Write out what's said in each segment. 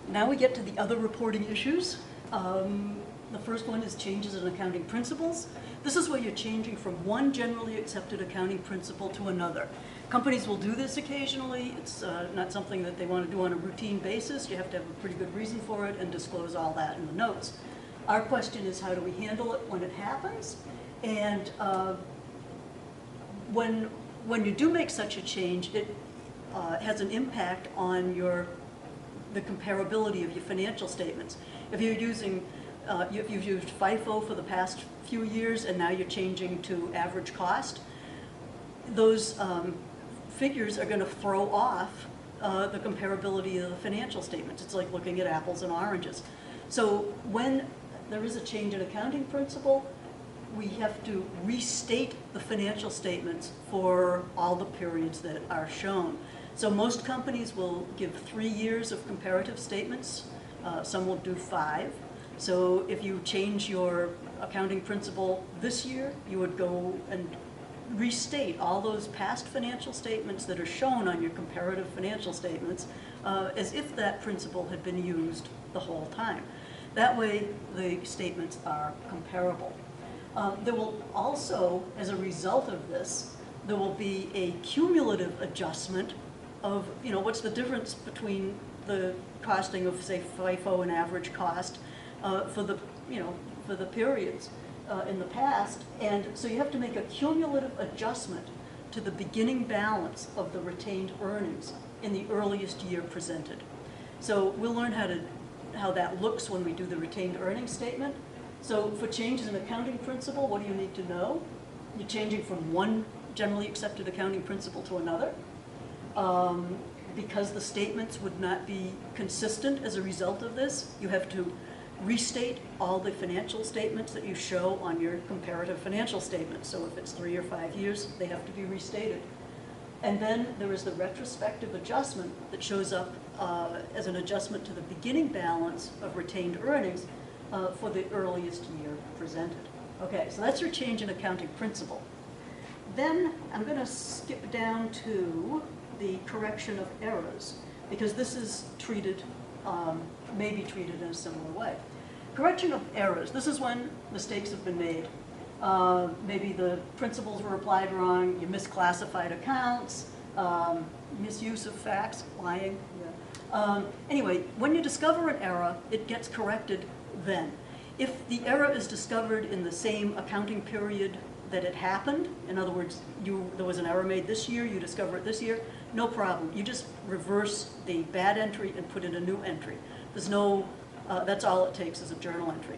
Now we get to the other reporting issues. The first one is changes in accounting principles. This is where you're changing from one generally accepted accounting principle to another. Companies will do this occasionally. It's not something that they want to do on a routine basis. You have to have a pretty good reason for it and disclose all that in the notes. Our question is, how do we handle it when it happens? And when you do make such a change, it has an impact on the comparability of your financial statements. If you're using, if you've used FIFO for the past few years and now you're changing to average cost, those figures are going to throw off the comparability of the financial statements. It's like looking at apples and oranges. So when there is a change in accounting principle, we have to restate the financial statements for all the periods that are shown. So most companies will give 3 years of comparative statements. Some will do 5. So if you change your accounting principle this year, you would go and restate all those past financial statements that are shown on your comparative financial statements as if that principle had been used the whole time. That way the statements are comparable. There will also, as a result of this, there will be a cumulative adjustment of, what's the difference between the costing of, say, FIFO and average cost for the periods in the past. And so you have to make a cumulative adjustment to the beginning balance of the retained earnings in the earliest year presented. So we'll learn how that looks when we do the retained earnings statement. So for changes in accounting principle, what do you need to know? You're changing from one generally accepted accounting principle to another. Because the statements would not be consistent as a result of this, you have to restate all the financial statements that you show on your comparative financial statements. So if it's 3 or 5 years, they have to be restated. And then there is the retrospective adjustment that shows up as an adjustment to the beginning balance of retained earnings for the earliest year presented. Okay, so that's your change in accounting principle. Then I'm going to skip down to the correction of errors, because this is treated, may be treated in a similar way. Correction of errors, this is when mistakes have been made. Maybe the principles were applied wrong, you misclassified accounts, misuse of facts, lying. Yeah. Anyway, when you discover an error, it gets corrected then. If the error is discovered in the same accounting period that it happened, in other words, there was an error made this year, you discover it this year, no problem. You just reverse the bad entry and put in a new entry. There's no, that's all it takes is a journal entry.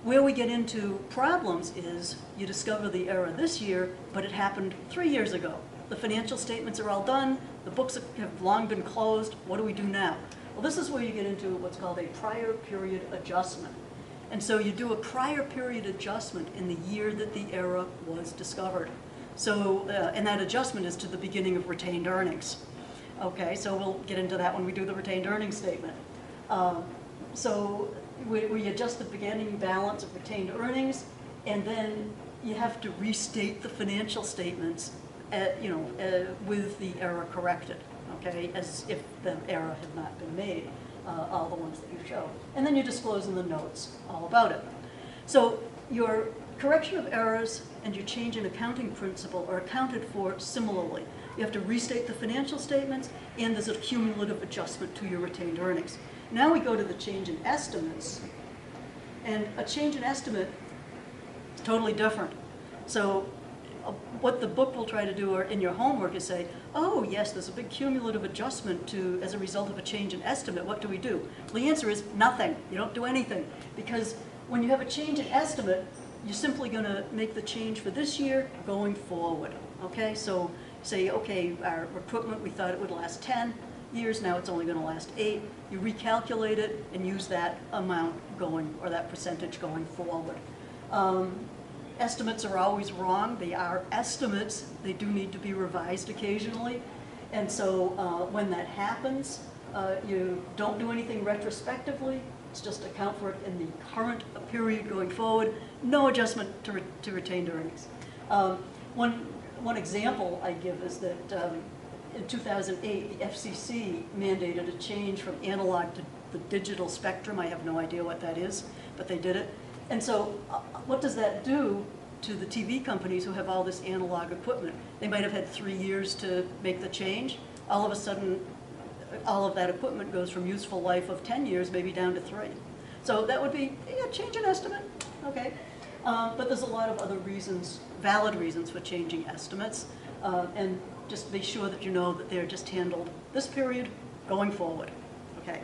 Where we get into problems is you discover the error this year, but it happened 3 years ago. The financial statements are all done, the books have long been closed, what do we do now? Well, this is where you get into what's called a prior period adjustment. And so you do a prior period adjustment in the year that the error was discovered. So, and that adjustment is to the beginning of retained earnings. Okay, so we'll get into that when we do the retained earnings statement. So we adjust the beginning balance of retained earnings, and then you have to restate the financial statements with the error corrected, okay, as if the error had not been made. All the ones that you show. And then you disclose in the notes all about it. So your correction of errors and your change in accounting principle are accounted for similarly. You have to restate the financial statements, and there's a cumulative adjustment to your retained earnings. Now we go to the change in estimates. And a change in estimate is totally different. So what the book will try to do, or in your homework, is say, oh yes, there's a big cumulative adjustment as a result of a change in estimate. What do we do? Well, the answer is nothing. You don't do anything. Because when you have a change in estimate, you're simply going to make the change for this year going forward. Okay, so say, okay, our equipment, we thought it would last 10 years, now it's only going to last 8. You recalculate it and use that amount going, or that percentage going forward. Estimates are always wrong. They are estimates. They do need to be revised occasionally. And so when that happens, you don't do anything retrospectively. It's just account for it in the current period going forward. No adjustment to retained earnings. One example I give is that in 2008, the FCC mandated a change from analog to the digital spectrum. I have no idea what that is, but they did it. And so what does that do to the TV companies who have all this analog equipment? They might have had 3 years to make the change. All of a sudden, all of that equipment goes from useful life of 10 years maybe down to 3. So that would be, yeah, change an estimate, okay. But there's a lot of other reasons, valid reasons for changing estimates. And just be sure that you know that they're just handled this period going forward, okay.